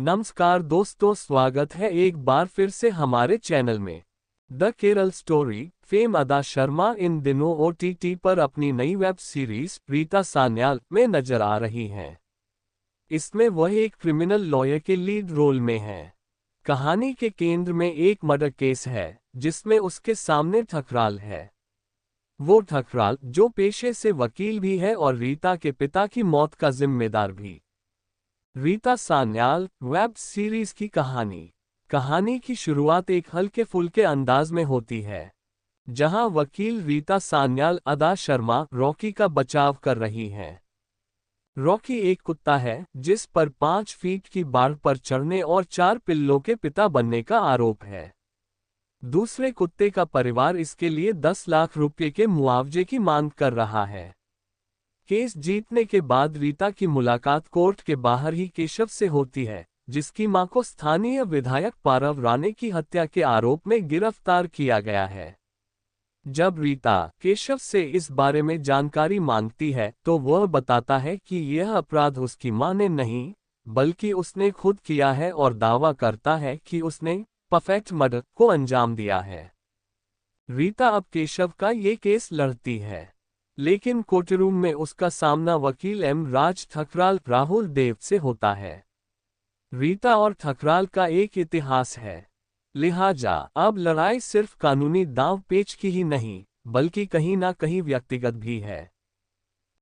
नमस्कार दोस्तों, स्वागत है एक बार फिर से हमारे चैनल में। द केरल स्टोरी फेम अदा शर्मा इन दिनों OTT पर अपनी नई वेब सीरीज रीता सान्याल में नजर आ रही हैं। इसमें वह एक क्रिमिनल लॉयर के लीड रोल में हैं। कहानी के केंद्र में एक मर्डर केस है जिसमें उसके सामने ठकराल है। वो ठकराल जो पेशे से वकील भी है और रीता के पिता की मौत का जिम्मेदार भी। रीता सान्याल वेब सीरीज की कहानी की शुरुआत एक हल्के फुल्के अंदाज में होती है, जहां वकील रीता सान्याल अदा शर्मा रॉकी का बचाव कर रही हैं। रॉकी एक कुत्ता है जिस पर 5 फीट की बाढ़ पर चढ़ने और 4 पिल्लों के पिता बनने का आरोप है। दूसरे कुत्ते का परिवार इसके लिए 10 लाख रुपए के मुआवजे की मांग कर रहा है। केस जीतने के बाद रीता की मुलाकात कोर्ट के बाहर ही केशव से होती है, जिसकी मां को स्थानीय विधायक पारव राणे की हत्या के आरोप में गिरफ्तार किया गया है। जब रीता केशव से इस बारे में जानकारी मांगती है तो वह बताता है कि यह अपराध उसकी मां ने नहीं, बल्कि उसने खुद किया है और दावा करता है कि उसने परफेक्ट मर्डर को अंजाम दिया है। रीता अब केशव का ये केस लड़ती है, लेकिन कोर्टरूम में उसका सामना वकील राज ठकराल राहुल देव से होता है। रीता और ठकराल का एक इतिहास है, लिहाजा अब लड़ाई सिर्फ कानूनी दांव पेच की ही नहीं, बल्कि कहीं ना कहीं व्यक्तिगत भी है।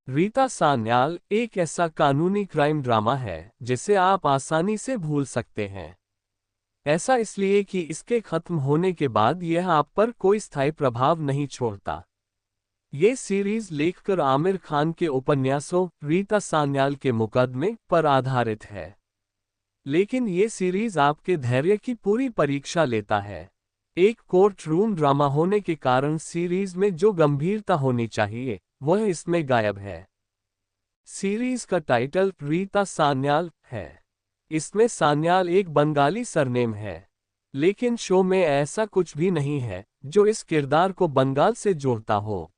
रीता सान्याल एक ऐसा कानूनी क्राइम ड्रामा है जिसे आप आसानी से भूल सकते हैं। ऐसा इसलिए कि इसके खत्म होने के बाद यह आप पर कोई स्थायी प्रभाव नहीं छोड़ता। ये सीरीज लेखकर आमिर खान के उपन्यासों रीता सान्याल के मुकदमे पर आधारित है, लेकिन ये सीरीज आपके धैर्य की पूरी परीक्षा लेता है। एक कोर्ट रूम ड्रामा होने के कारण सीरीज में जो गंभीरता होनी चाहिए वह इसमें गायब है। सीरीज का टाइटल रीता सान्याल है। इसमें सान्याल एक बंगाली सरनेम है, लेकिन शो में ऐसा कुछ भी नहीं है जो इस किरदार को बंगाल से जोड़ता हो।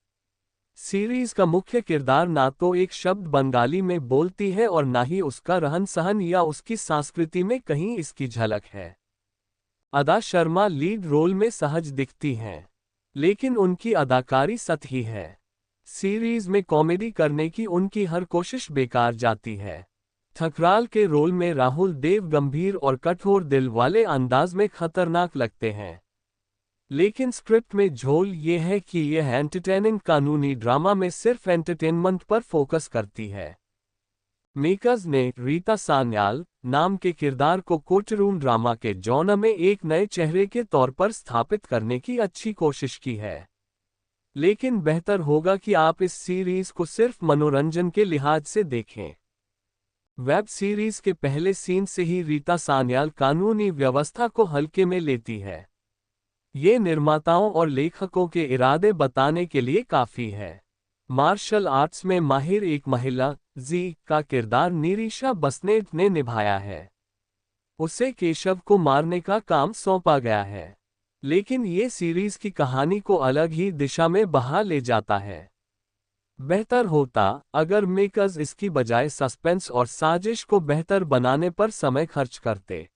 सीरीज का मुख्य किरदार ना तो एक शब्द बंगाली में बोलती है और ना ही उसका रहन सहन या उसकी संस्कृति में कहीं इसकी झलक है। अदा शर्मा लीड रोल में सहज दिखती हैं, लेकिन उनकी अदाकारी सतही है। सीरीज में कॉमेडी करने की उनकी हर कोशिश बेकार जाती है। ठकराल के रोल में राहुल देव गंभीर और कठोर दिल वाले अंदाज में खतरनाक लगते हैं, लेकिन स्क्रिप्ट में झोल ये है कि यह एंटरटेनिंग कानूनी ड्रामा में सिर्फ एंटरटेनमेंट पर फोकस करती है। मेकर्स ने रीता सान्याल नाम के किरदार को कोर्टरूम ड्रामा के जॉनर में एक नए चेहरे के तौर पर स्थापित करने की अच्छी कोशिश की है, लेकिन बेहतर होगा कि आप इस सीरीज को सिर्फ मनोरंजन के लिहाज से देखें। वेब सीरीज के पहले सीन से ही रीता सान्याल कानूनी व्यवस्था को हल्के में लेती है। ये निर्माताओं और लेखकों के इरादे बताने के लिए काफी है। मार्शल आर्ट्स में माहिर एक महिला जी का किरदार निरीशा बसनेट ने निभाया है। उसे केशव को मारने का काम सौंपा गया है, लेकिन ये सीरीज की कहानी को अलग ही दिशा में बहा ले जाता है। बेहतर होता अगर मेकर्स इसकी बजाय सस्पेंस और साजिश को बेहतर बनाने पर समय खर्च करते।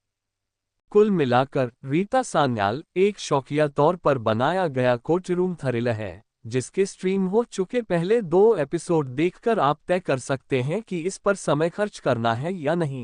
कुल मिलाकर रीता सान्याल एक शौकिया तौर पर बनाया गया कोर्टरूम थ्रिलर है, जिसके स्ट्रीम हो चुके पहले 2 एपिसोड देखकर आप तय कर सकते हैं कि इस पर समय खर्च करना है या नहीं।